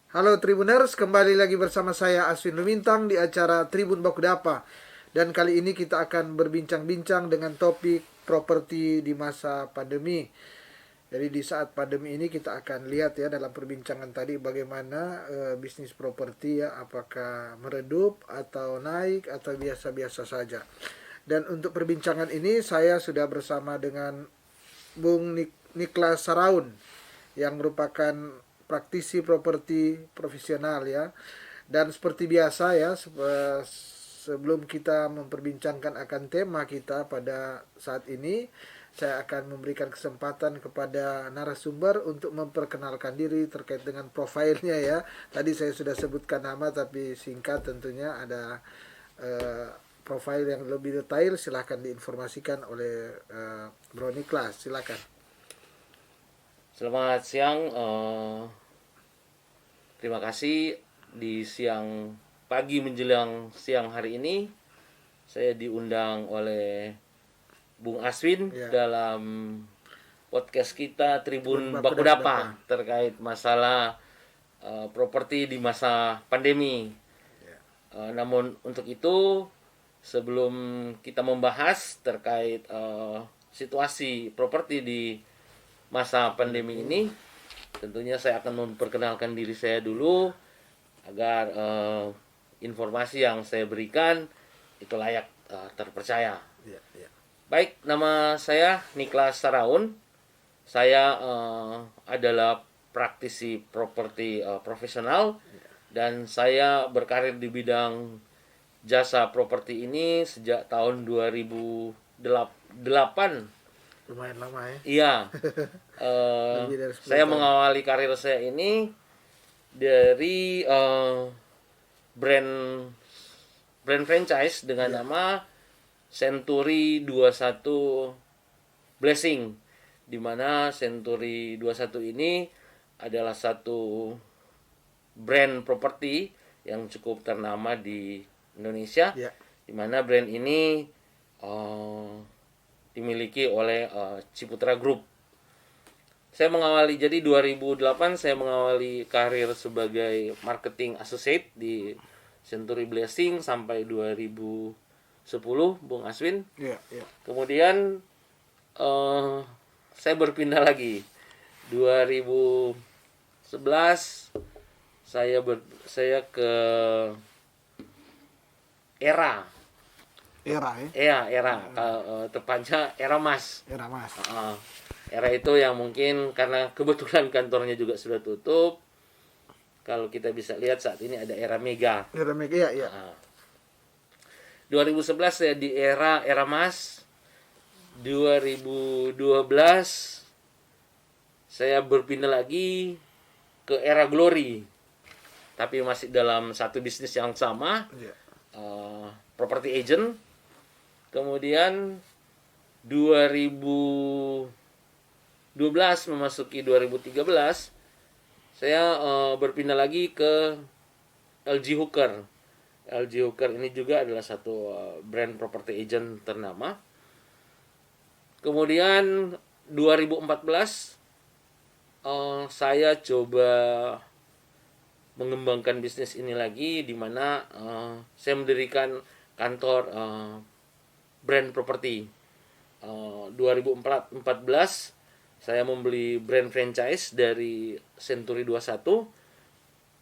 Halo Tribuners, kembali lagi bersama saya Aswin Lumintang di acara Tribun Bakudapa. Dan kali ini kita akan berbincang-bincang dengan topik properti di masa pandemi. Jadi di saat pandemi ini kita akan lihat ya dalam perbincangan tadi bagaimana bisnis properti ya, apakah meredup atau naik atau biasa-biasa saja. Dan untuk perbincangan ini saya sudah bersama dengan Bung Niklas Saraun yang merupakan praktisi properti profesional ya. Dan seperti biasa ya, sebelum kita memperbincangkan akan tema kita pada saat ini, saya akan memberikan kesempatan kepada narasumber untuk memperkenalkan diri terkait dengan profilnya ya. Tadi saya sudah sebutkan nama tapi singkat tentunya ada profil yang lebih detail silahkan diinformasikan oleh Bro Niklas, silakan. Selamat siang, terima kasih di siang pagi menjelang siang hari ini saya diundang oleh Bung Aswin Ya. dalam podcast kita Tribun Tribun Bakudapa. Bakudapa terkait masalah properti di masa pandemi. Ya. Namun untuk itu sebelum kita membahas terkait situasi properti di masa pandemi ini, tentunya saya akan memperkenalkan diri saya dulu agar informasi yang saya berikan itu layak terpercaya. Ya, ya. Baik, nama saya Niklas Saraun. Saya adalah praktisi properti profesional dan saya berkarir di bidang jasa properti ini sejak tahun 2008. Lumayan lama ya. Iya, Lebih dari 10 saya tahun. mengawali karir saya ini dari brand brand franchise dengan Ya. nama Century 21 Blessing, di mana Century 21 ini adalah satu brand properti yang cukup ternama di Indonesia, Ya. di mana brand ini dimiliki oleh Ciputra Group. Saya mengawali, jadi 2008 saya mengawali karir sebagai marketing associate di Century Blessing sampai 2010, Bung Aswin. Ya, ya. Kemudian saya berpindah lagi 2011 saya ke Era. Era ya. Era tepatnya Era Mas. Era Mas. Era itu yang mungkin karena kebetulan kantornya juga sudah tutup. Kalau kita bisa lihat saat ini ada Era Mega. Era Mega ya, ya. 2011 saya di Era Mas. 2012 saya berpindah lagi ke Era Glory. Tapi masih dalam satu bisnis yang sama, Ya. property agent. Kemudian 2012 memasuki 2013 saya berpindah lagi ke LG Hooker. LG Hooker ini juga adalah satu brand property agent ternama. Kemudian 2014 saya coba mengembangkan bisnis ini lagi, di mana saya mendirikan kantor brand properti. 2014 saya membeli brand franchise dari Century 21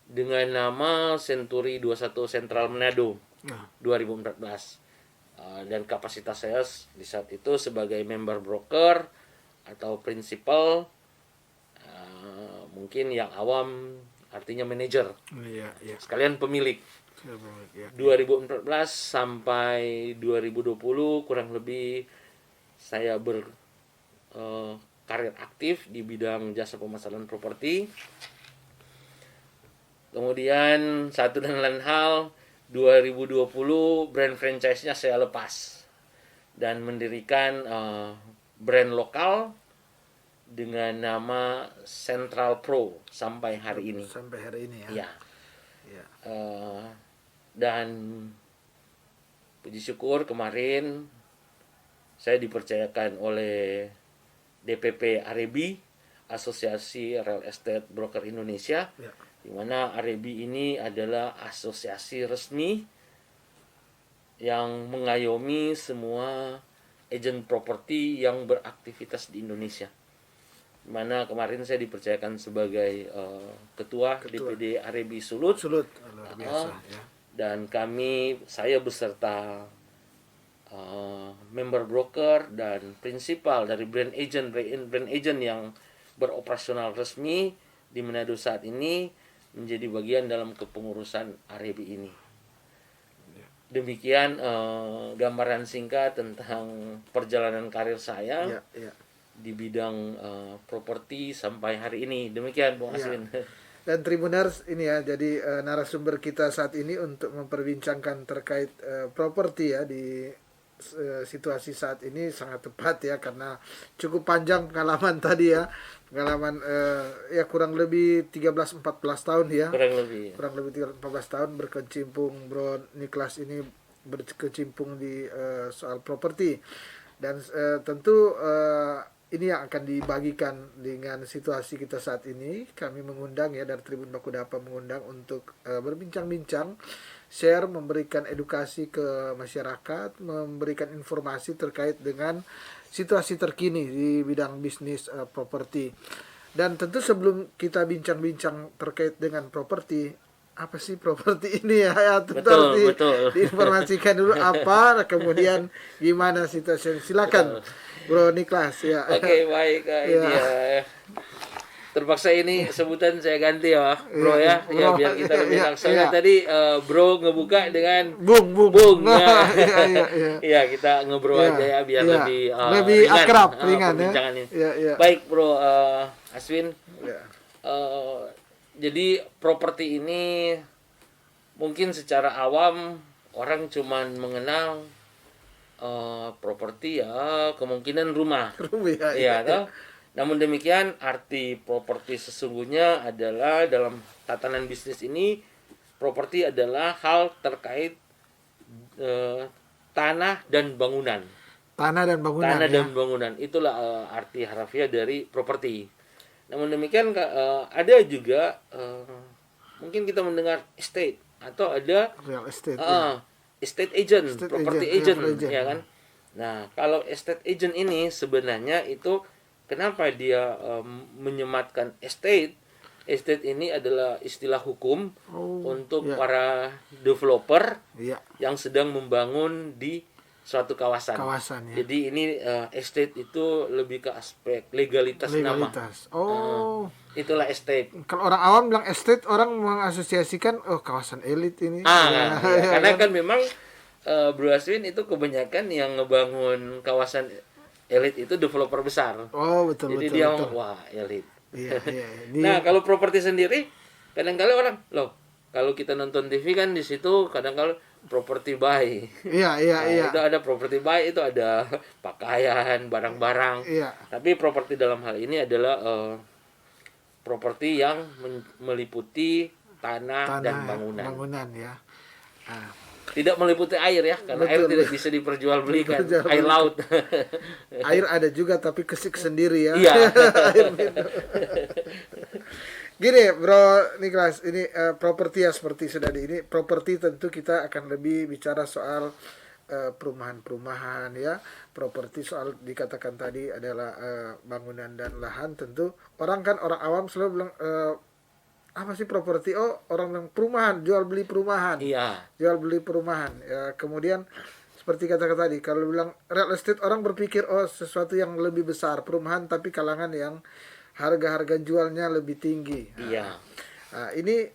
dengan nama Century 21 Central Manado. Nah. 2014. Dan kapasitas saya di saat itu sebagai member broker atau principal, mungkin yang awam artinya manajer, Iya, iya. sekalian pemilik. Ya. 2014 sampai 2020 kurang lebih saya berkarir aktif di bidang jasa pemasaran properti. Kemudian satu dan lain hal, 2020 brand franchise-nya saya lepas dan mendirikan brand lokal dengan nama Central Pro sampai hari ini. Sampai hari ini ya. Ya. Ya. Dan puji syukur kemarin saya dipercayakan oleh DPP Arebi, Asosiasi Real Estate Broker Indonesia, Ya. di mana AREBI ini adalah asosiasi resmi yang mengayomi semua agen properti yang beraktivitas di Indonesia. Di mana kemarin saya dipercayakan sebagai ketua DPD AREBI Sulut. Sulut, luar biasa ya. Dan saya beserta member broker dan prinsipal dari brand agent yang beroperasional resmi di Manado saat ini menjadi bagian dalam kepengurusan AREBI ini. Demikian gambaran singkat tentang perjalanan karir saya di bidang properti sampai hari ini. Demikian Bung Aswin. Dan Tribuners ini ya, jadi narasumber kita saat ini untuk memperbincangkan terkait properti ya di situasi saat ini sangat tepat ya, karena cukup panjang pengalaman tadi ya, pengalaman ya kurang lebih 13-14 tahun ya, kurang lebih 13-14 tahun berkecimpung Bro Niklas ini berkecimpung di soal properti, dan tentu ini yang akan dibagikan dengan situasi kita saat ini. Kami mengundang ya, dari Tribun Bakudapa mengundang untuk berbincang-bincang, share, memberikan edukasi ke masyarakat, memberikan informasi terkait dengan situasi terkini di bidang bisnis properti. Dan tentu sebelum kita bincang-bincang terkait dengan properti, apa sih properti ini ya, tentu harus diinformasikan dulu apa, kemudian gimana situasi. Silakan Bro Niklas ya. Oke, baik. Ini ya. Terpaksa ini sebutan saya ganti ya, Bro ya. Ya biar kita lebih langsung. Tadi Bro ngebuka dengan Bung. Iya, kita ngebro aja ya biar lebih ringan, akrab, ringan ya. Baik, Bro Aswin. Jadi properti ini mungkin secara awam orang cuman mengenal properti ya kemungkinan rumah. Namun demikian arti properti sesungguhnya adalah dalam tatanan bisnis ini, properti adalah hal terkait tanah dan bangunan. Tanah dan bangunan itulah arti harfiah dari properti. Namun demikian ada juga mungkin kita mendengar estate atau ada real estate. Estate agent, property agent, ya kan. Nah, kalau estate agent ini sebenarnya itu kenapa dia menyematkan estate? Estate ini adalah istilah hukum untuk para developer yang sedang membangun di suatu kawasan. Ya. Jadi ini estate itu lebih ke aspek legalitas. Nama. Itulah estate. Kalau orang awam bilang estate, orang mengasosiasikan kawasan elit ini. Karena kan memang Bro Aswin itu kebanyakan yang ngebangun kawasan elit itu developer besar. Betul. Jadi dia wah elit. Iya. Nah, kalau properti sendiri kadang-kala orang kalau kita nonton TV kan di situ kadang-kala properti buy. Iya. Itu ada properti buy, itu ada pakaian, barang-barang. Tapi properti dalam hal ini adalah properti yang meliputi tanah dan bangunan ya. Tidak meliputi air ya, karena air tidak bisa diperjualbelikan. Air laut. Air ada juga tapi kesik sendiri ya. Iya. Gini Bro Niklas, ini properti ya seperti sudah ini properti tentu kita akan lebih bicara soal perumahan-perumahan ya. Properti soal dikatakan tadi adalah bangunan dan lahan. Tentu orang awam selalu bilang apa sih properti? Orang bilang perumahan, jual beli perumahan. Iya. Jual beli perumahan. Ya, kemudian seperti kata-kata tadi, kalau bilang real estate orang berpikir sesuatu yang lebih besar, perumahan tapi kalangan yang harga-harga jualnya lebih tinggi. Iya. Nah, ini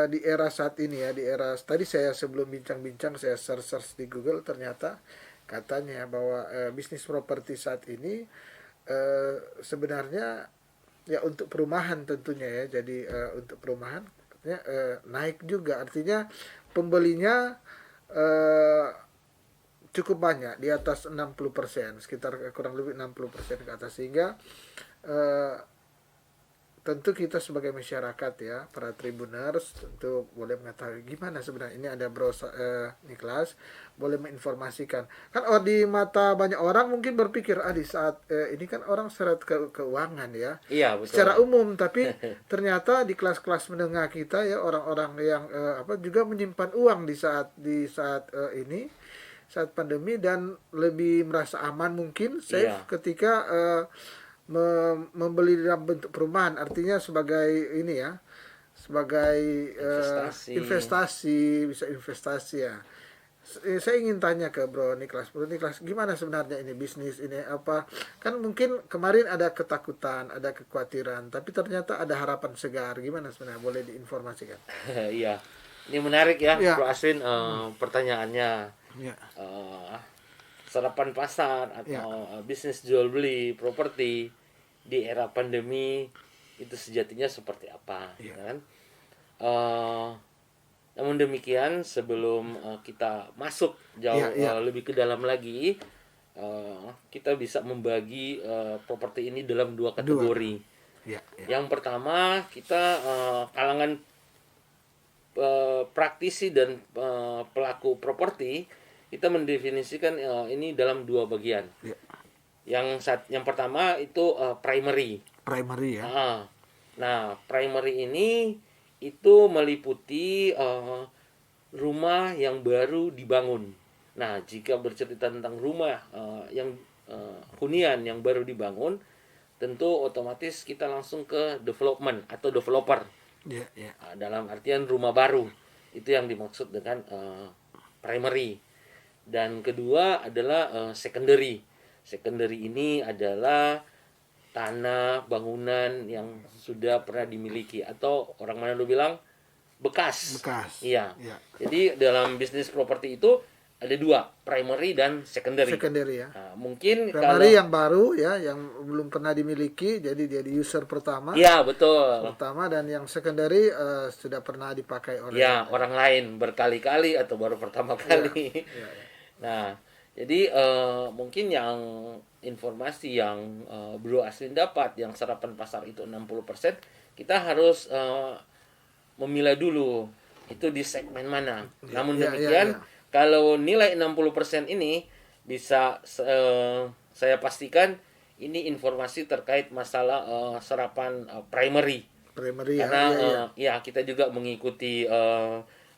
di era saat ini ya, di era tadi saya sebelum bincang-bincang saya search di Google, ternyata katanya bahwa bisnis properti saat ini sebenarnya ya untuk perumahan tentunya ya. Jadi untuk perumahan naik juga, artinya pembelinya cukup banyak, di atas 60%, sekitar kurang lebih 60% ke atas, sehingga tentu kita sebagai masyarakat ya, para Tribuners tentu boleh mengetahui gimana sebenarnya ini ada Bro Niklas boleh menginformasikan. Kan di mata banyak orang mungkin berpikir di saat ini kan orang seret keuangan ya. Iya, betul. Secara umum, tapi ternyata di kelas-kelas menengah kita ya orang-orang yang juga menyimpan uang di saat ini saat pandemi dan lebih merasa aman mungkin safe Iya. ketika membeli dalam bentuk perumahan, artinya sebagai ini ya, sebagai investasi, bisa investasi ya. Saya ingin tanya ke Bro Niklas, gimana sebenarnya ini bisnis ini apa? Kan mungkin kemarin ada ketakutan, ada kekhawatiran, tapi ternyata ada harapan segar. Gimana sebenarnya? Boleh diinformasikan? Iya, ini menarik ya, Ya. Bro Aswin, pertanyaannya. Ya. Serapan pasar atau bisnis jual beli properti di era pandemi itu sejatinya seperti apa, kan? Namun demikian sebelum kita masuk jauh lebih ke dalam lagi, kita bisa membagi properti ini dalam dua kategori. Yang pertama kita kalangan praktisi dan pelaku properti, kita mendefinisikan ini dalam dua bagian. Yang pertama itu primary. Primary ya. Nah, primary ini itu meliputi rumah yang baru dibangun. Nah, jika bercerita tentang rumah yang hunian yang baru dibangun, tentu otomatis kita langsung ke development atau developer. Dalam artian rumah baru. Itu yang dimaksud dengan primary. Dan kedua adalah secondary. Secondary ini adalah tanah bangunan yang sudah pernah dimiliki atau orang Manado bilang bekas. Iya. Jadi dalam bisnis properti itu ada dua, primary dan secondary. Secondary ya. Nah, mungkin primary yang baru ya, yang belum pernah dimiliki, jadi dia di user pertama. Iya, betul. Pertama, dan yang secondary sudah pernah dipakai oleh orang lain berkali-kali atau baru pertama kali. Nah, jadi mungkin yang informasi yang Bro Aswin dapat yang serapan pasar itu 60%, kita harus memilah dulu itu di segmen mana. Namun demikian, kalau nilai 60% ini bisa saya pastikan ini informasi terkait masalah serapan primary. Karena kita juga mengikuti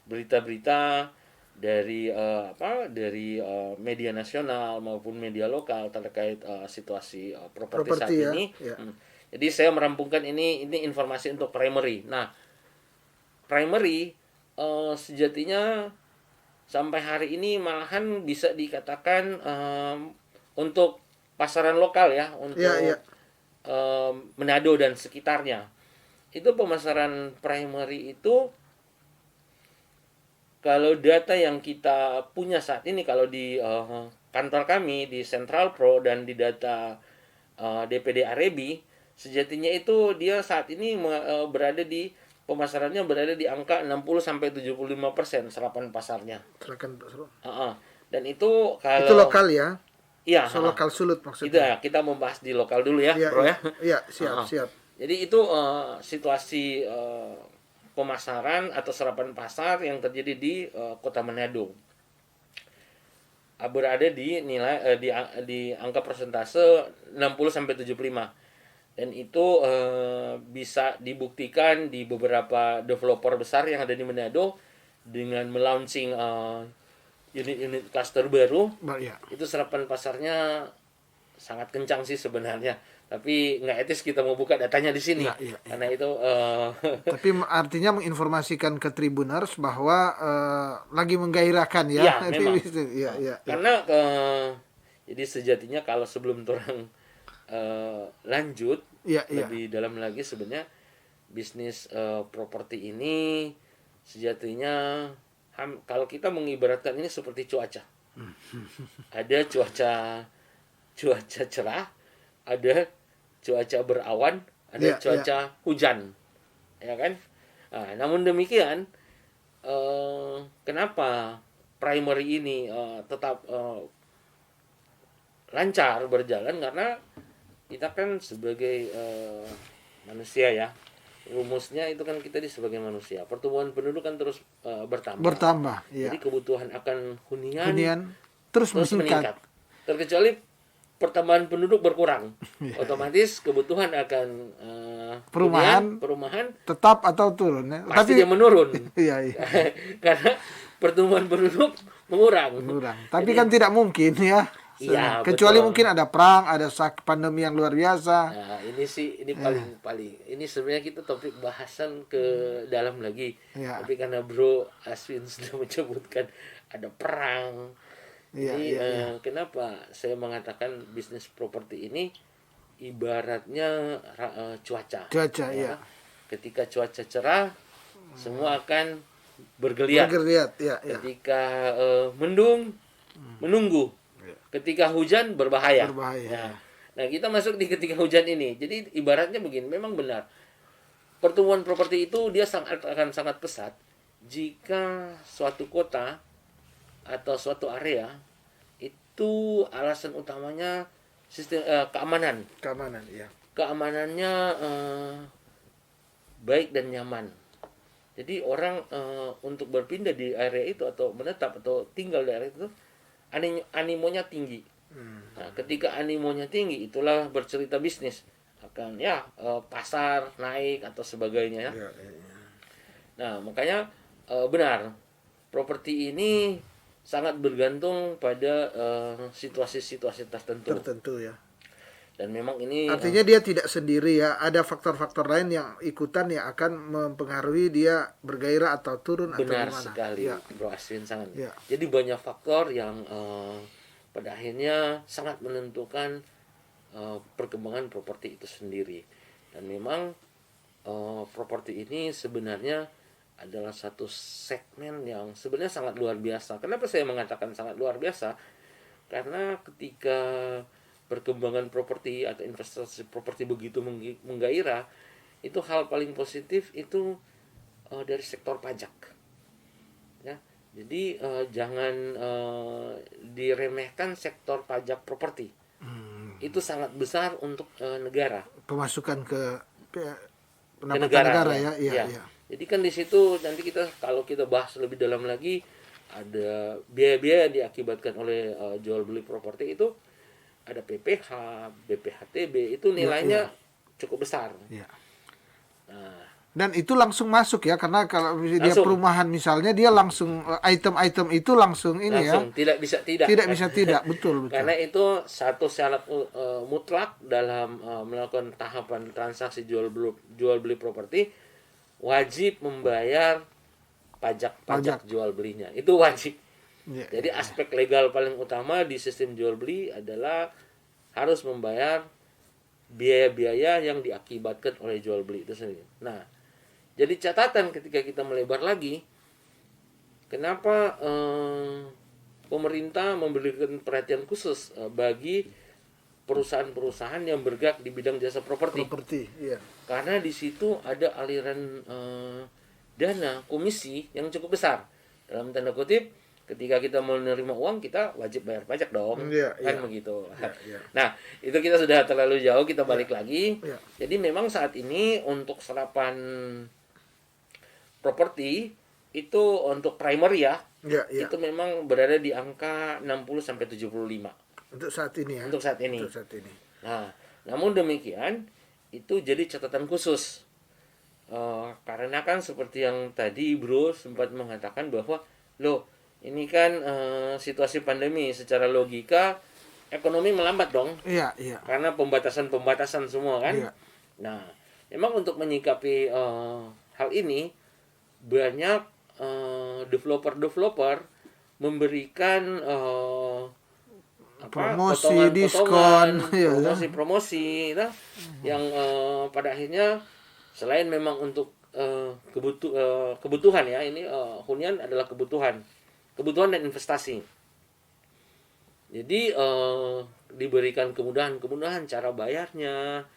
berita-berita dari media nasional maupun media lokal terkait situasi properti saat ini. Jadi saya merampungkan ini informasi untuk primary. Nah, primary sejatinya sampai hari ini malahan bisa dikatakan untuk pasaran lokal ya, untuk Manado dan sekitarnya. Itu pemasaran primary itu, kalau data yang kita punya saat ini, kalau di kantor kami di Central Pro dan di data DPD Arebi, sejatinya itu dia saat ini pemasarannya berada di angka 60-75% serapan pasarnya. Dan itu kalau itu lokal ya. Iya, lokal sulut maksudnya. Kita membahas di lokal dulu ya, Bro ya. Iya, siap. Jadi itu situasi pemasaran atau serapan pasar yang terjadi di Kota Manado. Berada di nilai di angka persentase 60-75. Dan itu bisa dibuktikan di beberapa developer besar yang ada di Manado dengan melaunching unit-unit cluster baru. Itu serapan pasarnya sangat kencang sih sebenarnya. Tapi nggak etis kita mau buka datanya di sini. Karena itu tapi artinya menginformasikan ke Tribuners bahwa lagi menggairahkan ya. Memang. Karena jadi sejatinya kalau sebelum orang lanjut lebih dalam lagi, sebenarnya bisnis properti ini sejatinya kalau kita mengibaratkan ini seperti cuaca. Ada cuaca cerah, ada cuaca berawan, ada cuaca hujan, ya kan? Nah, namun demikian, kenapa primary ini tetap lancar berjalan? Karena kita kan sebagai manusia ya. Rumusnya itu kan kita sebagai manusia. Pertumbuhan penduduk kan terus bertambah. Bertambah, iya. Jadi kebutuhan akan hunian Hunian terus terus meningkat. meningkat. Terkecuali pertambahan penduduk berkurang, Iya, otomatis kebutuhan akan perumahan Tetap atau turun ya. pasti Tapi dia menurun. iya, iya. Karena pertumbuhan penduduk mengurang. Kurang. Tapi Jadi, kan tidak mungkin ya. Iya, Kecuali betul. mungkin ada perang, ada pandemi yang luar biasa. Nah, ini paling ini sebenarnya kita topik bahasan ke dalam lagi. Iya. Tapi karena Bro Aswin sudah menyebutkan ada perang. Iya, Jadi iya. kenapa saya mengatakan bisnis properti ini ibaratnya cuaca. Cuaca, Ya. iya. Ketika cuaca cerah, semua akan bergeliat. Bergeliat, iya, iya. Ketika mendung, menunggu. Ketika hujan berbahaya. Berbahaya. Nah, kita masuk di ketika hujan ini. Jadi ibaratnya begini, memang benar. Pertumbuhan properti itu dia akan sangat pesat jika suatu kota atau suatu area itu alasan utamanya sistem keamanan. Keamanan, iya. Keamanannya baik dan nyaman. Jadi orang untuk berpindah di area itu atau menetap atau tinggal di area itu animonya tinggi. Nah, ketika animonya tinggi, itulah bercerita bisnis akan pasar naik atau sebagainya ya. Iya, iya. Nah, makanya benar properti ini sangat bergantung pada situasi-situasi tertentu. Tertentu ya. Dan memang ini Artinya dia tidak sendiri ya, ada faktor-faktor lain yang ikutan yang akan mempengaruhi dia bergairah atau turun benar atau gimana. sekali, Ya. Bro Aswin sangat. Ya. Jadi banyak faktor yang pada akhirnya sangat menentukan perkembangan properti itu sendiri. Dan memang properti ini sebenarnya adalah satu segmen yang sebenarnya sangat luar biasa. Kenapa saya mengatakan sangat luar biasa? Karena ketika perkembangan properti atau investasi properti begitu menggairah, itu hal paling positif itu dari sektor pajak. Ya, jadi jangan diremehkan sektor pajak properti. Itu sangat besar untuk negara. Pemasukan ke pendapatan Negara, negara ya. ya. Iya, Ya. iya. Jadi kan di situ nanti kalau kita bahas lebih dalam lagi ada biaya-biaya yang diakibatkan oleh jual beli properti itu, ada PPH, BPHTB itu nilainya cukup besar. Iya. Nah, Dan itu langsung masuk ya, karena kalau dia Langsung. perumahan misalnya dia langsung item-item itu langsung ini langsung tidak bisa tidak. ya. Tidak bisa tidak, betul. Karena itu satu syarat mutlak dalam melakukan tahapan transaksi jual beli properti, wajib membayar pajak jual belinya. Itu wajib. Ya, Jadi aspek legal paling utama di sistem jual beli adalah harus membayar biaya-biaya yang diakibatkan oleh jual beli itu sendiri. Nah, jadi catatan ketika kita melebar lagi, kenapa pemerintah memberikan perhatian khusus bagi perusahaan-perusahaan yang bergerak di bidang jasa properti. iya. Karena di situ ada aliran dana komisi yang cukup besar. Dalam tanda kutip, ketika kita menerima uang, kita wajib bayar pajak dong. Iya, Kan iya. begitu. Iya. Nah, itu kita sudah terlalu jauh, kita balik lagi. Iya. Jadi memang saat ini untuk serapan properti itu untuk primary ya, Iya, iya. itu memang berada di angka 60 sampai 75 Untuk saat ini ya. untuk saat ini. Untuk saat ini. Nah, namun demikian itu jadi catatan khusus. Karena kan seperti yang tadi Bro sempat mengatakan bahwa ini kan situasi pandemi, secara logika ekonomi melambat dong. Iya, iya. Karena pembatasan semua kan. Iya. Nah, memang untuk menyikapi hal ini banyak developer memberikan Promosi, diskon, iya, promosi yang pada akhirnya selain memang untuk kebutuhan ya, ini hunian adalah kebutuhan dan investasi. Jadi diberikan kemudahan cara bayarnya.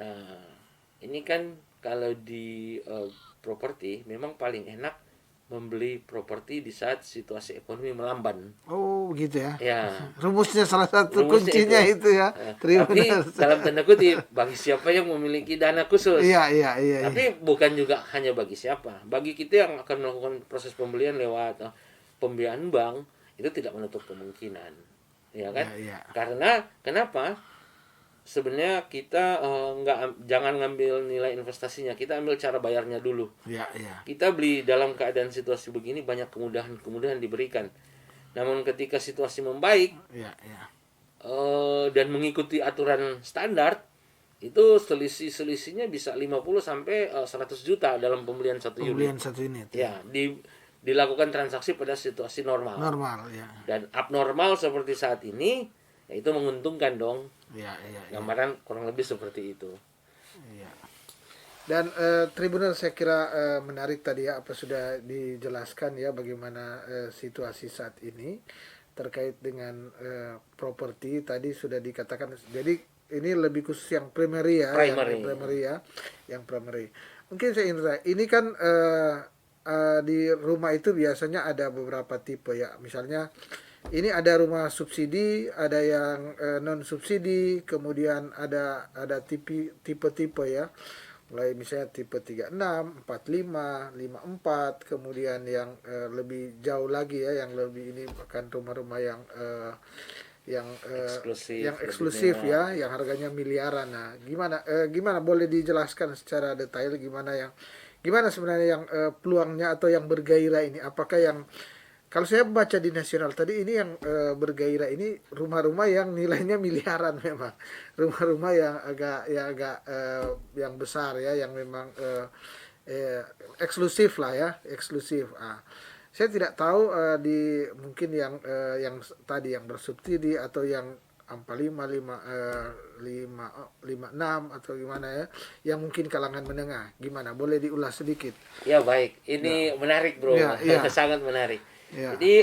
Nah, ini kan kalau di properti memang paling enak membeli properti di saat situasi ekonomi melamban. Oh, begitu ya. Ya, Rumusnya salah satu rumusnya kuncinya itu. itu ya. Tapi Tribuners. dalam tanda kutip bagi siapa yang memiliki dana khusus. Iya, iya, iya. Iya. Tapi bukan juga hanya bagi siapa. Bagi kita yang akan melakukan proses pembelian lewat pembiayaan bank, itu tidak menutup kemungkinan. Ya kan? Iya, iya. Karena kenapa? Sebenarnya kita jangan ngambil nilai investasinya, kita ambil cara bayarnya dulu. Iya, iya. Kita beli dalam keadaan situasi begini banyak kemudahan diberikan. Namun ketika situasi membaik Iya, iya. dan mengikuti aturan standar, itu selisihnya bisa 50 sampai 100 juta dalam pembelian satu unit. Pembelian satu unit. Ya, dilakukan transaksi pada situasi normal. Normal, ya. Dan abnormal seperti saat ini, ya itu menguntungkan dong. Iya, iya. Iya. Gambaran kurang lebih seperti itu. Iya. Dan Tribunal saya kira menarik tadi ya apa sudah dijelaskan ya bagaimana situasi saat ini terkait dengan properti tadi sudah dikatakan. Jadi ini lebih khusus yang primary ya, yang primary. Mungkin saya ingin tanya, ini kan di rumah itu biasanya ada beberapa tipe ya. Misalnya ini ada rumah subsidi, ada yang non subsidi, kemudian ada tipe-tipe ya. Mulai misalnya tipe 36, 45, 54, kemudian yang lebih jauh lagi ya, yang lebih ini bahkan rumah-rumah yang eksklusif ya, yang harganya miliaran. Nah, gimana boleh dijelaskan secara detail gimana sebenarnya yang peluangnya atau yang bergairah ini? Apakah yang kalau saya baca di nasional tadi ini yang bergairah ini rumah-rumah yang nilainya miliaran memang, rumah-rumah yang agak yang besar ya, yang memang eksklusif lah ya, eksklusif. Saya tidak tahu mungkin yang tadi yang bersubsidi atau yang 45, 56 atau gimana ya, yang mungkin kalangan menengah. Gimana? Boleh diulas sedikit? Ya baik, ini menarik bro, ya. sangat menarik. Ya. Jadi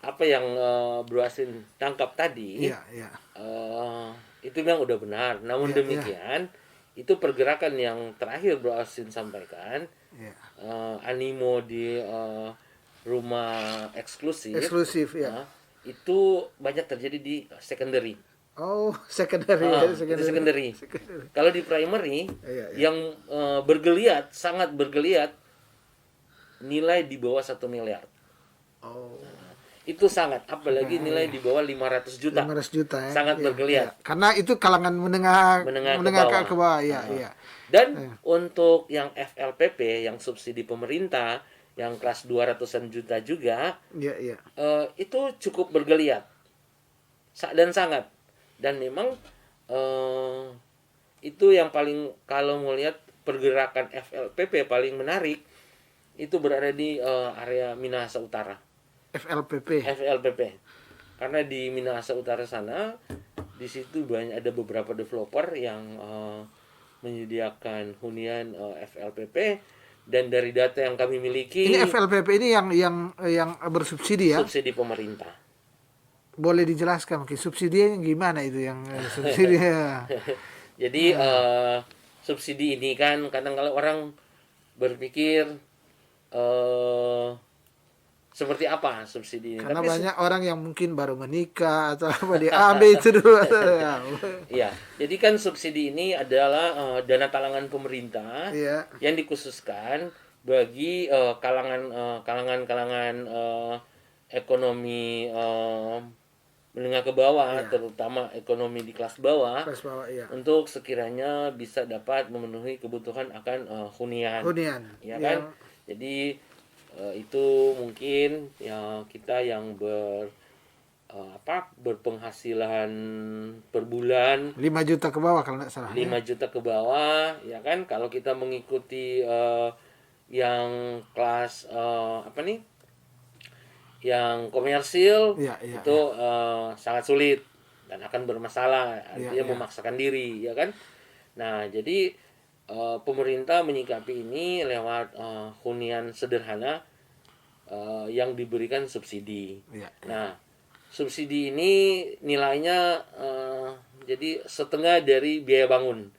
apa yang Bro Asin tangkap tadi, itu memang udah benar. Namun demikian, itu pergerakan yang terakhir Bro Asin sampaikan, animo di rumah eksklusif, ya. Itu banyak terjadi di secondary. Oh, secondary. Secondary. Kalau di primary, yang sangat bergeliat, nilai di bawah 1 miliar. Oh. Itu sangat, apalagi nilai di bawah 500 juta. 500 juta ya. Sangat bergeliat. Karena itu kalangan menengah ke bawah. Iya. Dan untuk yang FLPP, yang subsidi pemerintah, yang kelas 200-an juta juga, itu cukup bergeliat. Dan sangat. Dan memang itu yang paling, kalau melihat pergerakan FLPP paling menarik, itu berada di area Minahasa Utara. FLPP. Karena di Minahasa Utara sana, di situ ada beberapa developer yang menyediakan hunian FLPP, dan dari data yang kami miliki. Ini FLPP ini yang bersubsidi ya? Subsidi pemerintah. Boleh dijelaskan mungkin subsidinya gimana itu yang subsidi? Jadi subsidi ini kan kadang kalau orang berpikir seperti apa subsidi ini. Karena banyak orang yang mungkin baru menikah atau apa di AB itu dulu. Iya, jadi kan subsidi ini adalah dana talangan pemerintah yang dikhususkan bagi kalangan ekonomi menengah ke bawah, terutama ekonomi di kelas bawah, untuk sekiranya bisa dapat memenuhi kebutuhan akan hunian. Ya kan? Jadi itu mungkin ya kita yang berpenghasilan per bulan 5 juta ke bawah kalau tidak salah. 5 juta ke bawah, ya kan? Kalau kita mengikuti yang kelas yang komersil, itu sangat sulit dan akan bermasalah, artinya memaksakan diri, ya kan? Nah, jadi pemerintah menyikapi ini lewat hunian sederhana yang diberikan subsidi. Nah, subsidi ini nilainya jadi setengah dari biaya bangun.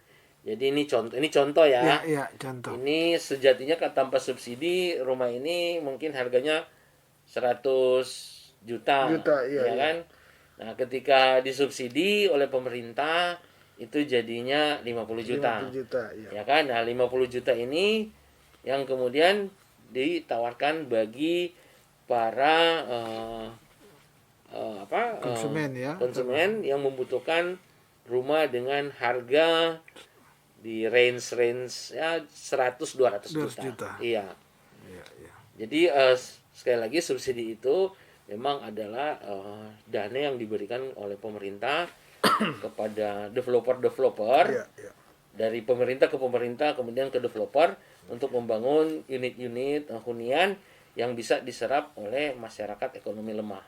Jadi ini contoh ya. Iya, iya, contoh. Ini sejatinya tanpa subsidi rumah ini mungkin harganya 100 juta, Juta, iya, ya iya. kan? Nah, ketika disubsidi oleh pemerintah itu jadinya 50 juta. 50 juta, iya. Ya kan? Nah, 50 juta ini yang kemudian ditawarkan bagi para konsumen yang membutuhkan rumah dengan harga di range ya 100-200 juta. Iya. Iya, iya. Jadi sekali lagi subsidi itu memang adalah dana yang diberikan oleh pemerintah kepada developer-developer, Iya, iya. dari pemerintah ke pemerintah kemudian ke developer untuk membangun unit-unit hunian yang bisa diserap oleh masyarakat ekonomi lemah.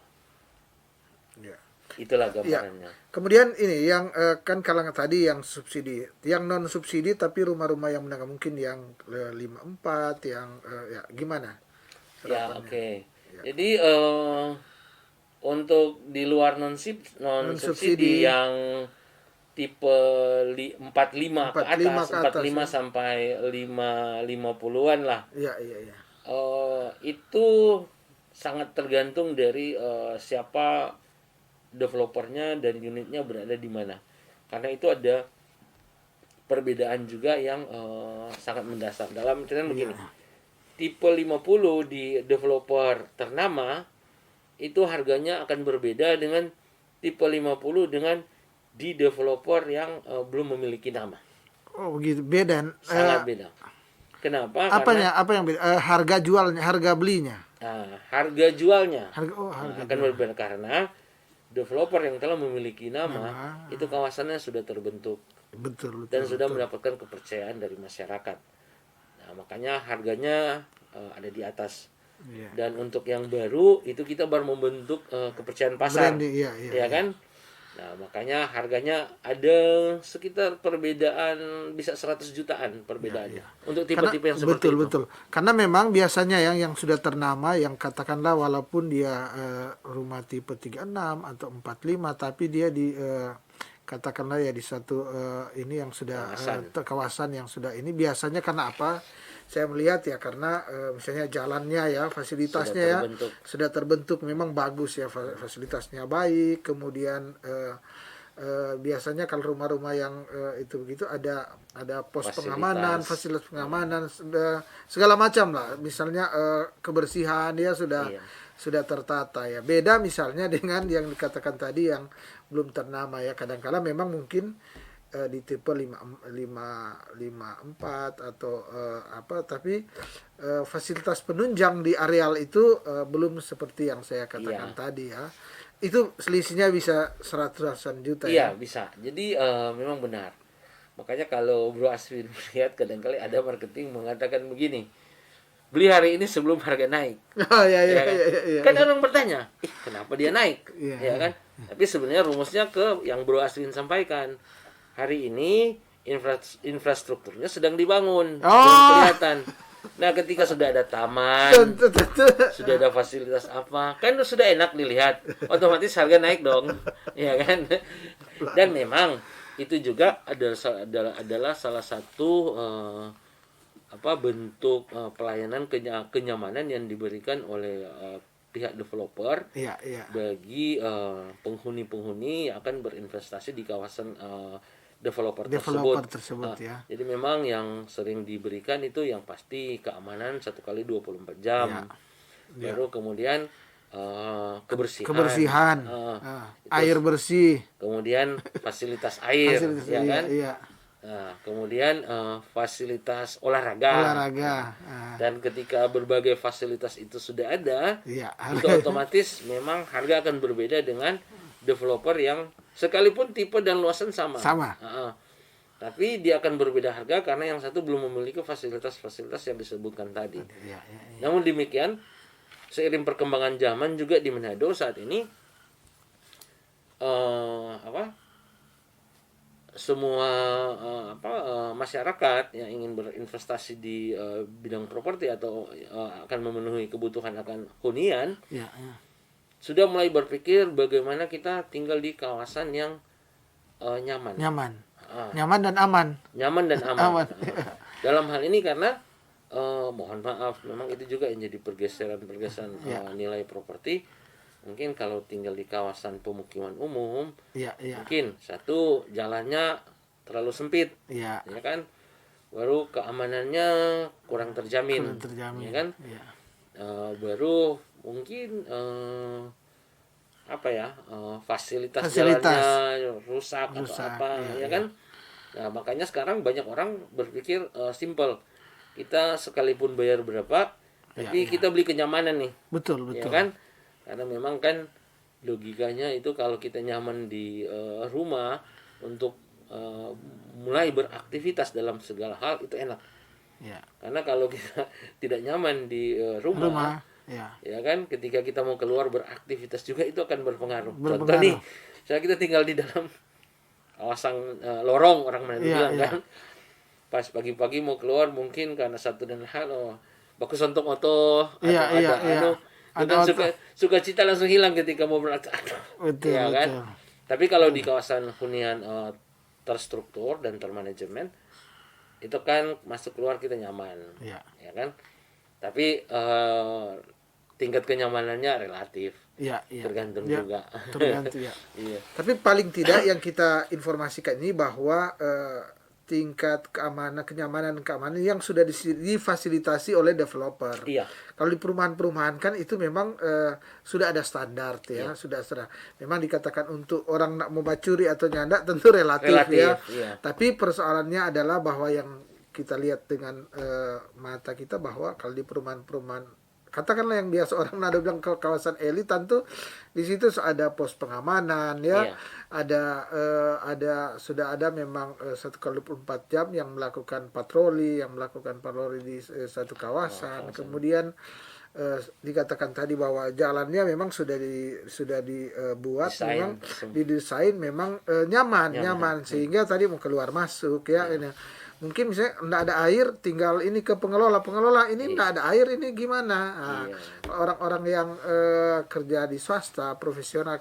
Iya. Itulah gambarannya. Ya. Kemudian ini yang kan kalangan tadi yang subsidi, yang non subsidi tapi rumah-rumah yang menengah mungkin yang 5/4 yang ya gimana? Ya, Serapannya? oke. Ya. Jadi untuk di luar non subsidi yang tipe 45 ke 45 atas, ke atas 45 ya. sampai 50-an lah. Iya, iya, iya. Itu sangat tergantung dari siapa developernya dan unitnya berada di mana. Karena itu ada perbedaan juga yang sangat mendasar. Dalam artian begini. Tipe 50 di developer ternama itu harganya akan berbeda dengan tipe 50 dengan di developer yang belum memiliki nama. Oh, begitu. Beda. Sangat beda. Kenapa? Apanya? Apa yang beda? Harga jualnya, harga belinya. Harga jualnya Harga akan berbeda karena developer yang telah memiliki nama itu kawasannya sudah terbentuk. Betul, Dan sudah mendapatkan kepercayaan dari masyarakat. Nah, makanya harganya ada di atas. Iya. Dan untuk yang baru itu kita baru membentuk kepercayaan pasar. Branding, iya, Ya kan? Nah, makanya harganya ada sekitar perbedaan bisa 100 jutaan perbedaannya. Untuk tipe-tipe yang seperti itu. Betul. Karena memang biasanya yang sudah ternama yang katakanlah walaupun dia rumah tipe 36 atau 45 tapi dia di katakanlah ya di satu ini yang sudah kawasan yang sudah ini biasanya karena apa? Saya melihat ya karena misalnya jalannya ya fasilitasnya sudah terbentuk memang bagus ya fasilitasnya baik, kemudian biasanya kalau rumah-rumah yang itu begitu ada pos pengamanan, fasilitas pengamanan, segala macam lah, misalnya kebersihan ya sudah tertata ya. Beda misalnya dengan yang dikatakan tadi yang belum ternama ya, kadang-kala memang mungkin di tipe 54 atau tapi fasilitas penunjang di areal itu belum seperti yang saya katakan tadi ya. Itu selisihnya bisa 100-an juta ya. Iya, bisa. Jadi memang benar. Makanya kalau Bro Aswin melihat kadang-kali ada marketing mengatakan begini, beli hari ini sebelum harga naik. Oh, iya. Kan orang bertanya, kenapa dia naik? Ya kan? Tapi sebenarnya rumusnya ke yang Bro Aswin sampaikan. Hari ini infrastrukturnya sedang dibangun, belum kelihatan. Nah, ketika sudah ada taman, sudah ada fasilitas apa, kan sudah enak dilihat, otomatis harga naik dong, ya kan? Dan memang itu juga adalah salah satu bentuk pelayanan kenyamanan yang diberikan oleh pihak developer bagi penghuni-penghuni yang akan berinvestasi di kawasan developer tersebut. Ya. Jadi memang yang sering diberikan itu yang pasti keamanan 1 kali 24 jam. Baru kemudian kebersihan, air bersih, kemudian fasilitas air, ya kan? Nah, kemudian fasilitas olahraga. Dan ketika berbagai fasilitas itu sudah ada, itu otomatis memang harga akan berbeda dengan developer yang sekalipun tipe dan luasan sama. Tapi dia akan berbeda harga karena yang satu belum memiliki fasilitas-fasilitas yang disebutkan tadi. Namun demikian, seiring perkembangan zaman juga di Manado saat ini semua masyarakat yang ingin berinvestasi di bidang properti atau akan memenuhi kebutuhan akan hunian sudah mulai berpikir bagaimana kita tinggal di kawasan yang nyaman. Nyaman dan aman. Nyaman dan aman. Aman. Dalam hal ini karena mohon maaf, memang itu juga yang jadi pergeseran nilai properti. Mungkin kalau tinggal di kawasan pemukiman umum, mungkin satu jalannya terlalu sempit, ya kan, baru keamanannya kurang terjamin, ya kan, baru mungkin fasilitas jalannya rusak atau apa, ya kan. Nah, makanya sekarang banyak orang berpikir simple. Kita sekalipun bayar berapa, tapi kita beli kenyamanan nih. Betul. Ya kan? Karena memang kan logikanya itu kalau kita nyaman di rumah untuk mulai beraktivitas dalam segala hal itu enak. Karena kalau kita tidak nyaman di rumah, ya kan, ketika kita mau keluar beraktivitas juga itu akan berpengaruh. Contoh nih, saya kita tinggal di dalam kawasan lorong, orang mana bilang kan, pas pagi-pagi mau keluar mungkin karena satu dan hal bagus untuk moto atau ada suka cita langsung hilang ketika mau beraktivitas, ya kan. Tapi kalau di kawasan hunian terstruktur dan termanajemen itu kan masuk keluar kita nyaman, ya kan. Tapi tingkat kenyamanannya relatif. Tergantung juga. Tergantung Tapi paling tidak yang kita informasikan ini bahwa tingkat kenyamanan yang sudah difasilitasi oleh developer. Kalau di perumahan-perumahan kan itu memang sudah ada standar sudah memang dikatakan untuk orang nak mau bacuri atau nyandak tentu relatif. Tapi persoalannya adalah bahwa yang kita lihat dengan mata kita bahwa kalau di perumahan-perumahan katakanlah yang biasa orang nada bilang ke kawasan elit, tentu di situ ada pos pengamanan sudah ada memang 1x24 jam yang melakukan patroli di satu kawasan. Kemudian dikatakan tadi bahwa jalannya memang sudah dibuat memang didesain memang nyaman sehingga tadi mau keluar masuk ini. Mungkin misalnya enggak ada air, tinggal ini ke pengelola ini enggak ada air, ini gimana? Orang-orang yang kerja di swasta, profesional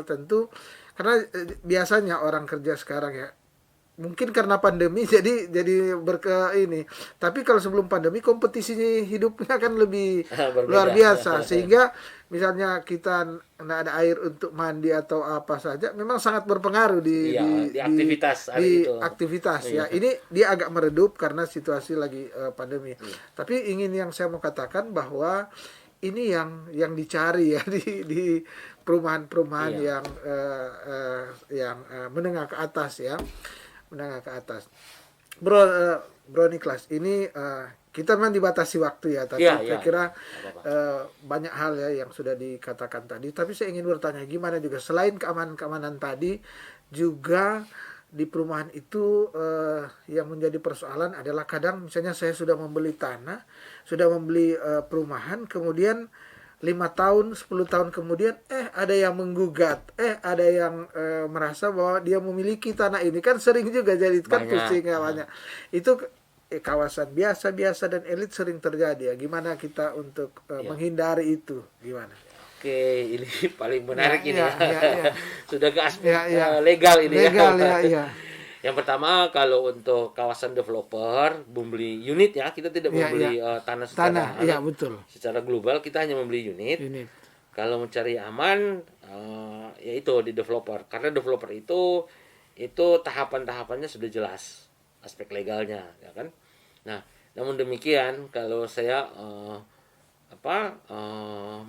tentu, karena biasanya orang kerja sekarang ya, mungkin karena pandemi jadi ini. Tapi kalau sebelum pandemi kompetisinya hidupnya kan lebih luar biasa, sehingga misalnya kita nggak ada air untuk mandi atau apa saja, memang sangat berpengaruh di aktivitas Ini dia agak meredup karena situasi lagi pandemi. Tapi yang saya mau katakan bahwa ini yang dicari ya di perumahan-perumahan yang menengah ke atas menengah ke atas. Bro Niklas, ini kita memang dibatasi waktu tapi saya kira banyak hal yang sudah dikatakan tadi. Tapi saya ingin bertanya gimana juga selain keamanan tadi, juga di perumahan itu yang menjadi persoalan adalah kadang misalnya saya sudah membeli tanah, sudah membeli perumahan, kemudian 5 tahun, 10 tahun kemudian ada yang menggugat, ada yang merasa bahwa dia memiliki tanah ini, kan sering juga jadi kan pusing banyak. Itu kawasan biasa dan elit sering terjadi gimana kita untuk menghindari itu, gimana? Oke, ini paling menarik ini. Sudah ke aspek legal ini. Yang pertama, kalau untuk kawasan developer membeli unit kita tidak membeli tanah secara betul. Secara global kita hanya membeli unit. Kalau mencari aman yaitu di developer, karena developer itu tahapan-tahapannya sudah jelas aspek legalnya, ya kan. Nah, namun demikian kalau saya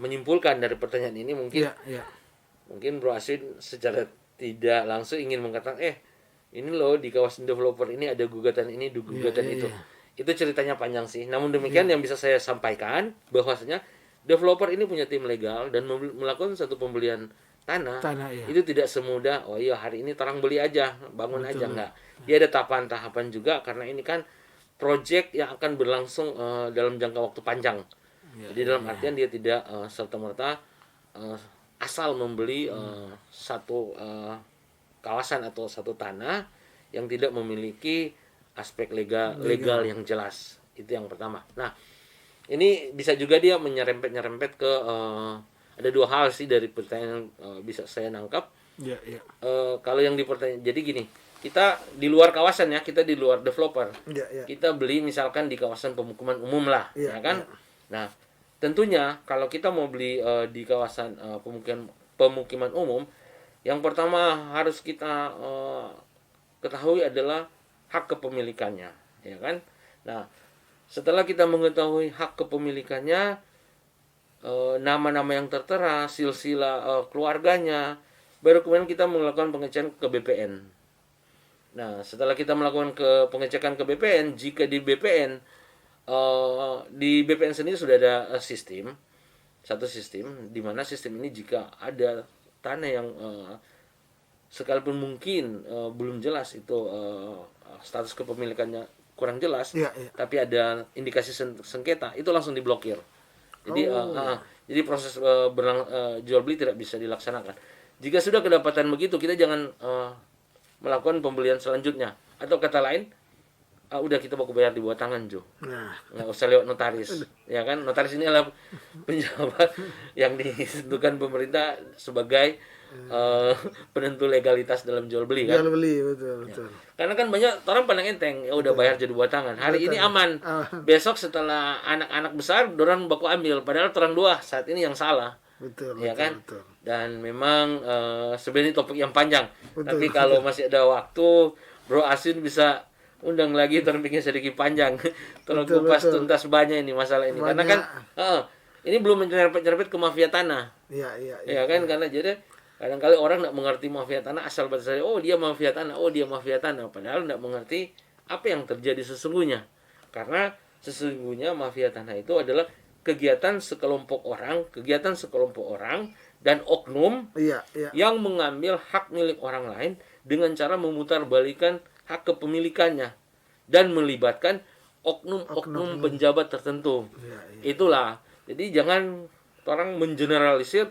menyimpulkan dari pertanyaan ini mungkin Bro Aswin secara tidak langsung ingin mengatakan ini loh di kawasan developer ini ada gugatan ini, gugatan itu. Itu ceritanya panjang sih. Namun demikian yang bisa saya sampaikan bahwasanya developer ini punya tim legal dan melakukan satu pembelian tanah itu tidak semudah hari ini terang beli aja, bangun aja, enggak. Dia ada tahapan-tahapan juga, karena ini kan project yang akan berlangsung dalam jangka waktu panjang. Jadi dalam artian dia tidak serta-merta asal membeli satu kawasan atau satu tanah yang tidak memiliki aspek legal yang jelas. Itu yang pertama. Nah, ini bisa juga dia menyerempet ke ada dua hal sih dari pertanyaan bisa saya nangkap. Kalau yang dipertanyaan, jadi gini, kita di luar kawasan ya, kita di luar developer. Iya, iya. Kita beli misalkan di kawasan pemukiman umum lah, Iya, ya kan? iya. Nah, tentunya kalau kita mau beli di kawasan pemukiman umum, yang pertama harus kita ketahui adalah hak kepemilikannya, ya kan? Nah, setelah kita mengetahui hak kepemilikannya, nama-nama yang tertera, silsilah keluarganya, baru kemudian kita melakukan pengecekan ke BPN. Nah, setelah kita melakukan pengecekan ke BPN, jika di BPN sendiri sudah ada satu sistem, di mana sistem ini jika ada tanah yang sekalipun mungkin belum jelas itu status kepemilikannya kurang jelas, Iya, iya. tapi ada indikasi sengketa, itu langsung diblokir. Jadi jadi proses jual beli tidak bisa dilaksanakan. Jika sudah kedapatan begitu, kita jangan melakukan pembelian selanjutnya. Atau kata lain, udah kita baku bayar di bawah tangan, Jo. Nah, Nggak usah lewat notaris. Ya kan, notaris ini adalah penjabat yang ditentukan pemerintah sebagai penentu legalitas dalam jual beli kan. jual beli, betul. Karena kan banyak orang pandang enteng, ya udah bayar jadi bawah tangan. Hari ini aman. Besok setelah anak-anak besar, dorang baku ambil. Padahal terang dua saat ini yang salah. Betul, Ya kan? betul. Dan memang sebenarnya topik yang panjang. Betul, Tapi kalau masih ada waktu, Bro Asin bisa undang lagi terpikir sedikit panjang. Tolong Betul, kupas betul. tuntas banyak ini masalah ini. Karena kan ini belum menyerempet-nyerempet ke mafia tanah. Iya, iya. Ya kan, karena jadi kadang-kali orang tidak mengerti mafia tanah asal baca saja, oh dia mafia tanah, padahal tidak mengerti apa yang terjadi sesungguhnya. Karena sesungguhnya mafia tanah itu adalah kegiatan sekelompok orang dan oknum Iya, iya. yang mengambil hak milik orang lain dengan cara memutarbalikkan hak kepemilikannya dan melibatkan oknum penjabat tertentu. Iya, iya. Itulah. Jadi jangan orang mengeneralisir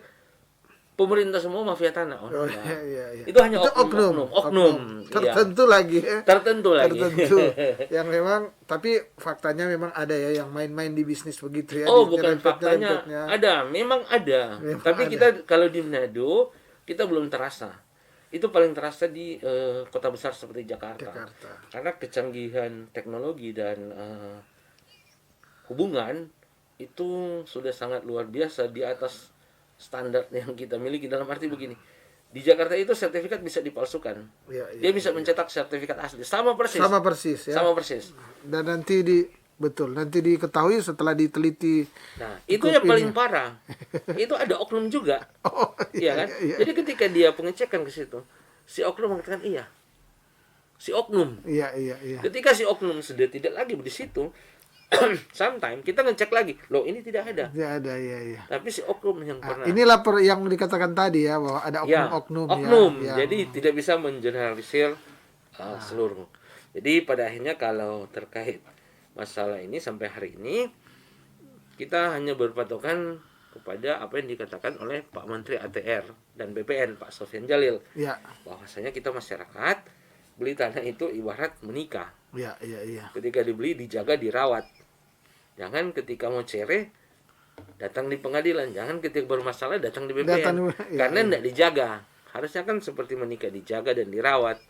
pemerintah semua mafia tanah. Oh, iya. Itu hanya Itu oknum. Tertentu Iya. lagi ya. Tertentu lagi. Tertentu. Yang memang, tapi faktanya memang ada ya yang main-main di bisnis begitu ya. Oh, di bukan faktanya. nyerempet-nyerempetnya. Ada, memang ada. Memang Tapi ada. kita kalau di Manado, kita belum terasa. Itu paling terasa di kota besar seperti Jakarta. Karena kecanggihan teknologi dan hubungan itu sudah sangat luar biasa di atas standar yang kita miliki. Dalam arti begini, di Jakarta itu sertifikat bisa dipalsukan. Iya, Dia bisa mencetak sertifikat asli sama persis. Sama persis ya. Sama persis. Dan nanti nanti diketahui setelah diteliti. Nah, itu yang paling parah. Itu ada oknum juga. Oh, Iya kan? Jadi ketika dia pengecekan ke situ, si oknum mengatakan iya. Si oknum. Iya. Ketika si oknum sudah tidak lagi di situ, sometimes kita ngecek lagi, loh ini tidak ada. Tidak ada, iya. Tapi si oknum yang pernah. Inilah yang dikatakan tadi ya, bahwa ada oknum-oknum ya. Jadi tidak bisa mengeneralisir seluruh. Jadi pada akhirnya kalau terkait masalah ini sampai hari ini kita hanya berpatokan kepada apa yang dikatakan oleh Pak Menteri ATR dan BPN Pak Sofyan Jalil. Iya. Bahwasanya kita masyarakat beli tanah itu ibarat menikah. Iya. Ketika dibeli dijaga dirawat. Jangan ketika mau cerai datang di pengadilan, jangan ketika bermasalah datang di BPN. Karena tidak dijaga. Harusnya kan seperti menikah, dijaga dan dirawat.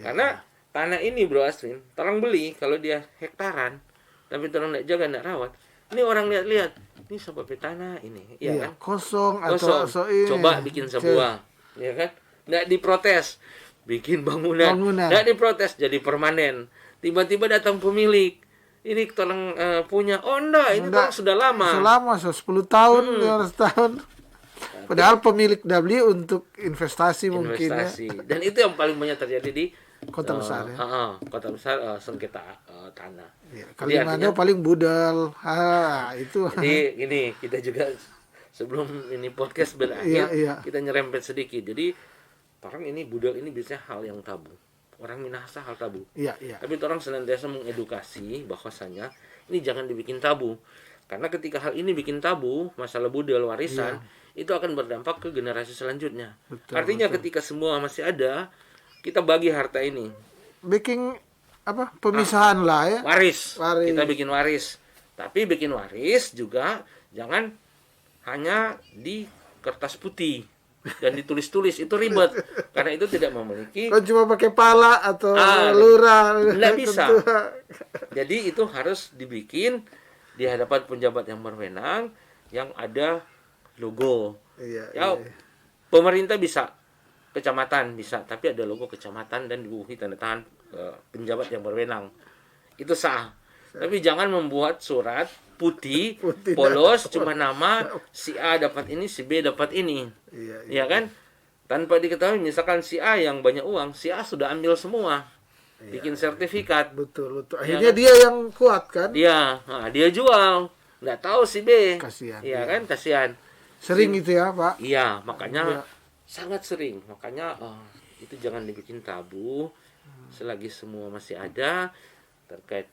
Karena tanah ini Bro Aswin, tolong beli kalau dia hektaran, tapi tolong tidak jaga, tidak rawat. Ini orang lihat-lihat, ini sebab tanah ini, ya kan? Kosong atau coba bikin sebuah, ya kan? Tidak diprotes, bikin bangunan. Tidak diprotes, jadi permanen. Tiba-tiba datang pemilik, ini tolong punya, oh enggak, ini tolong sudah lama. Selama 10 tahun, 15 tahun. Padahal pemilik udah beli untuk investasi mungkin ya. Dan itu yang paling banyak terjadi di kota besar ya. Kota besar sengketa tanah. Ya, Kalimantan paling budal. Itu. Jadi ini kita juga sebelum ini podcast berakhir kita nyerempet sedikit. Jadi orang ini budal ini biasanya hal yang tabu. Orang Minahasa hal tabu. Iya. Tapi orang senantiasa mengedukasi bahwasanya ini jangan dibikin tabu. Karena ketika hal ini bikin tabu, masalah budal warisan, itu akan berdampak ke generasi selanjutnya. Artinya ketika semua masih ada, kita bagi harta ini. Bikin pemisahan lah ya. Waris. Kita bikin waris. Tapi bikin waris juga jangan hanya di kertas putih. dan ditulis-tulis itu ribet karena itu tidak memiliki Kalau cuma pakai pala atau Ah, lurah, nggak bisa. tentu. Jadi itu harus dibikin di hadapan penjabat yang berwenang yang ada logo. Iya, Ya, iya. pemerintah bisa, kecamatan bisa, tapi ada logo kecamatan dan dibubuhi tanda tangan penjabat yang berwenang. Itu sah. Tapi jangan membuat surat putih, Putih, polos, cuma nama si A dapat ini, si B dapat ini. Iya, iya. Ya kan? Tanpa diketahui, misalkan si A yang banyak uang, si A sudah ambil semua. Bikin sertifikat. Betul, betul. Iya Akhirnya kan? dia yang kuat kan? Dia, nah, dia jual. Nggak tahu si B. Kasihan, Iya iya. kan? Kasihan. Sering itu ya, Pak. Iya, makanya Iya. sangat sering. Makanya itu jangan dibikin tabu selagi semua masih ada terkait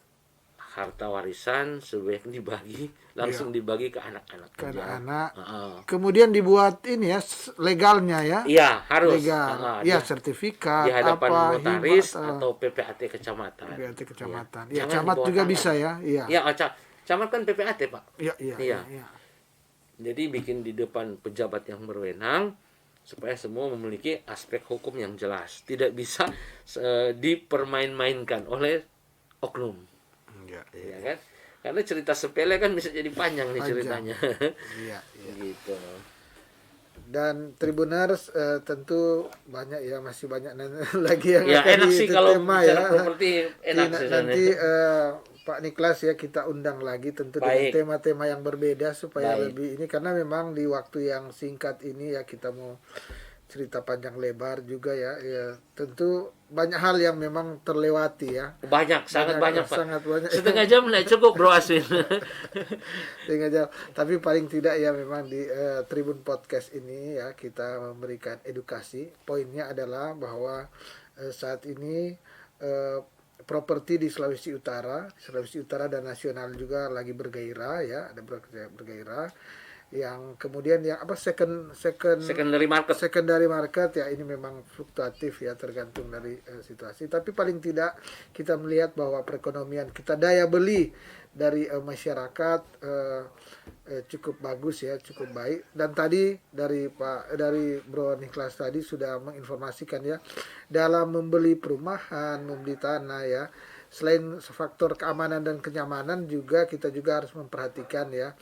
harta warisan sebaiknya dibagi langsung dibagi ke anak-anak Ke aja. anak-anak. Heeh. Kemudian dibuat ini ya, legalnya ya. Iya, harus. Legal. Heeh, Ya, di- sertifikat di hadapan apa notaris hibah, atau PPAT kecamatan. PPAT kecamatan. Iya. Ya, Jangan camat di bawah juga tangan. bisa ya. Iya. Iya, camat kan PPAT, Pak. Iya, iya, Iya. iya. Jadi bikin di depan pejabat yang berwenang supaya semua memiliki aspek hukum yang jelas, tidak bisa dipermain-mainkan oleh oknum, Iya, iya. ya kan? Karena cerita sepele kan bisa jadi panjang nih Panjang. ceritanya, Iya, iya. gitu. Dan Tribuners tentu banyak ya, masih banyak lagi yang Ya akan enak sih kalau tema bicara ya. properti enak sih Nanti sebenarnya. Pak Niklas ya kita undang lagi tentu Baik. dengan tema-tema yang berbeda supaya Baik. lebih ini, karena memang di waktu yang singkat ini ya kita mau cerita panjang lebar juga ya. Ya tentu banyak hal yang memang terlewati ya. Banyak, sangat banyak, Pak. Sangat banyak. Setengah jam nggak cukup, Bro Aswin. Sehingga jauh. Tapi paling tidak ya memang di Tribun Podcast ini ya kita memberikan edukasi. Poinnya adalah bahwa saat ini properti di Sulawesi Utara dan nasional juga lagi bergairah ya, ada bergairah. Yang kemudian yang apa Secondary market. secondary market ya ini memang fluktuatif ya, tergantung dari situasi, tapi paling tidak kita melihat bahwa perekonomian kita, daya beli dari masyarakat cukup bagus ya, cukup baik. Dan tadi dari Bro Niklas tadi sudah menginformasikan ya, dalam membeli perumahan, membeli tanah ya, selain faktor keamanan dan kenyamanan juga kita juga harus memperhatikan ya.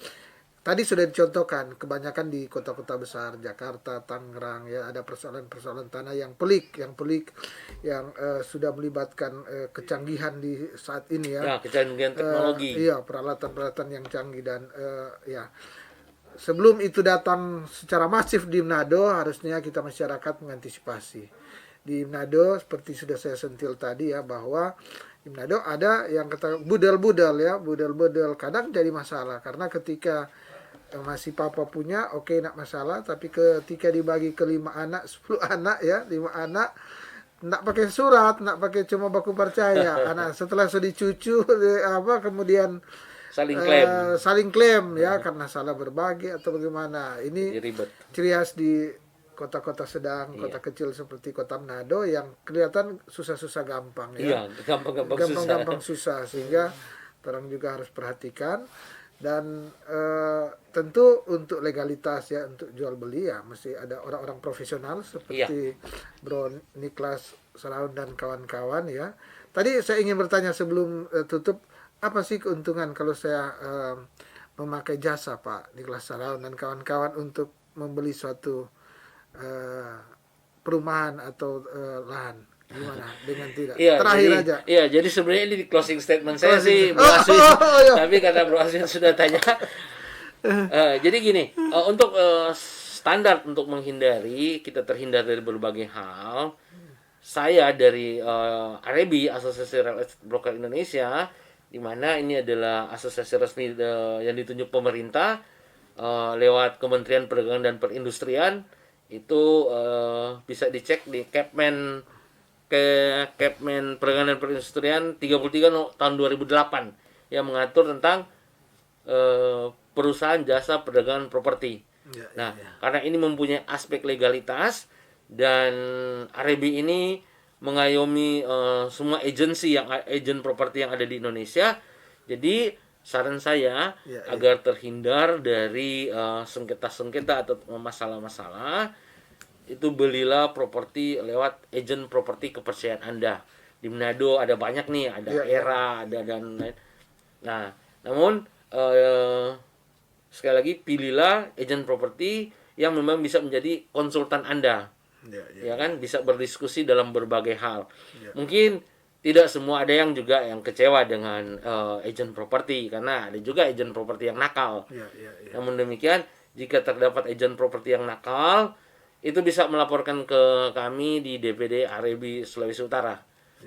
Tadi sudah dicontohkan, kebanyakan di kota-kota besar, Jakarta, Tangerang ya, ada persoalan-persoalan tanah yang pelik, yang sudah melibatkan kecanggihan di saat ini ya. Ya, kecanggihan teknologi. Iya, peralatan-peralatan yang canggih dan ya. Sebelum itu datang secara masif di Manado, harusnya kita masyarakat mengantisipasi. Di Manado seperti sudah saya sentil tadi ya, bahwa di Manado ada yang kata budal-budal ya, budal-budal kadang jadi masalah karena ketika masih papa punya, oke, nak masalah, tapi ketika dibagi ke 5 anak, 10 anak ya, 5 anak, nak pakai surat, nak pakai cuma baku percaya, anak setelah sudah dicucu kemudian Saling klaim. ya karena salah berbagi atau bagaimana. Ini Ribet. ciri khas di kota-kota sedang, kota kecil seperti kota Manado yang kelihatan susah-susah gampang ya. Iya, gampang-gampang susah. susah, sehingga orang juga harus perhatikan. Dan tentu untuk legalitas ya, untuk jual beli ya mesti ada orang-orang profesional seperti Bro Niklas Saraun dan kawan-kawan ya. Tadi saya ingin bertanya sebelum tutup, apa sih keuntungan kalau saya memakai jasa Pak Niklas Saraun dan kawan-kawan untuk membeli suatu perumahan atau lahan? Gimana dengan tidak? Iya, Terakhir jadi, aja. Iya, jadi sebenarnya ini di closing statement saya sih, Closing. Bro Aswin. iya. Tapi karena Bro Aswin sudah tanya. Jadi gini, untuk standar untuk menghindari, kita terhindar dari berbagai hal. Saya dari AREBI, Asosiasi Real Estate Broker Indonesia, di mana ini adalah asosiasi resmi yang ditunjuk pemerintah lewat Kementerian Perdagangan dan Perindustrian. Itu bisa dicek di Kepmen Perdagangan dan Perindustrian 33 tahun 2008 yang mengatur tentang perusahaan jasa perdagangan properti. Ya, Nah, karena ini mempunyai aspek legalitas dan AREBI ini mengayomi semua agen properti yang ada di Indonesia. Jadi saran saya agar terhindar dari sengketa-sengketa atau masalah-masalah, itu belilah properti lewat agent properti kepercayaan Anda. Di Manado ada banyak nih, ada Iya, Era, ada dan lain. Nah, namun sekali lagi pilihlah agent properti yang memang bisa menjadi konsultan Anda. Ya, Ya kan, bisa berdiskusi dalam berbagai hal. Ya. Mungkin tidak semua, ada yang juga yang kecewa dengan agent properti karena ada juga agent properti yang nakal. Ya, ya, ya. Namun demikian, jika terdapat agent properti yang nakal, itu bisa melaporkan ke kami di DPD Arebi Sulawesi Utara.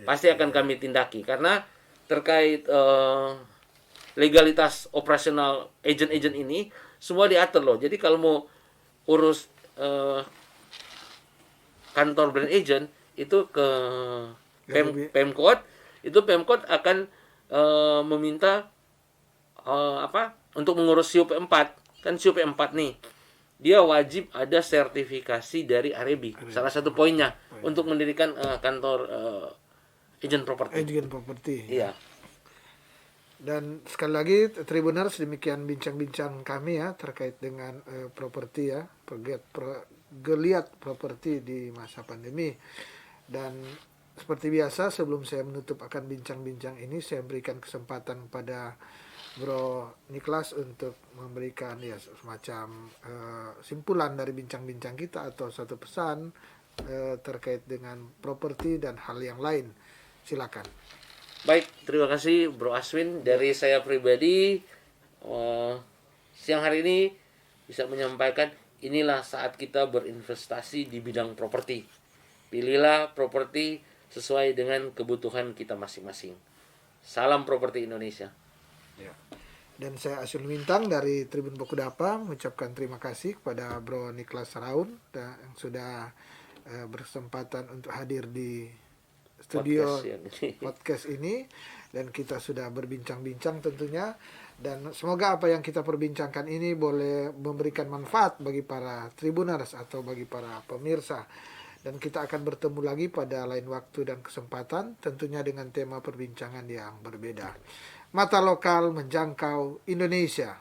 Pasti akan kami tindaki karena terkait legalitas operasional agent-agent ini semua diatur loh. Jadi kalau mau urus kantor brand agent itu ke Pemkot, itu Pemkot akan meminta untuk mengurus SIUP 4. Kan SIUP 4 nih, dia wajib ada sertifikasi dari Arebi. Salah satu poinnya untuk mendirikan kantor agent properti. Agent properti. Iya. Dan sekali lagi Tribuners, demikian bincang-bincang kami ya terkait dengan properti ya, geliat properti di masa pandemi. Dan seperti biasa sebelum saya menutup akan bincang-bincang ini, saya berikan kesempatan pada Bro Niklas untuk memberikan ya semacam simpulan dari bincang-bincang kita atau satu pesan terkait dengan properti dan hal yang lain. Silakan. Baik, terima kasih Bro Aswin. Dari saya pribadi, siang hari ini bisa menyampaikan inilah saat kita berinvestasi di bidang properti. Pilihlah properti sesuai dengan kebutuhan kita masing-masing. Salam properti Indonesia. Ya. Dan saya Asyul Mintang dari Tribun Bokudapa mengucapkan terima kasih kepada Bro Niklas Raun yang sudah bersempatan untuk hadir di studio podcast ini, dan kita sudah berbincang-bincang tentunya, dan semoga apa yang kita perbincangkan ini boleh memberikan manfaat bagi para tribuners atau bagi para pemirsa, dan kita akan bertemu lagi pada lain waktu dan kesempatan tentunya dengan tema perbincangan yang berbeda. Mata lokal menjangkau Indonesia.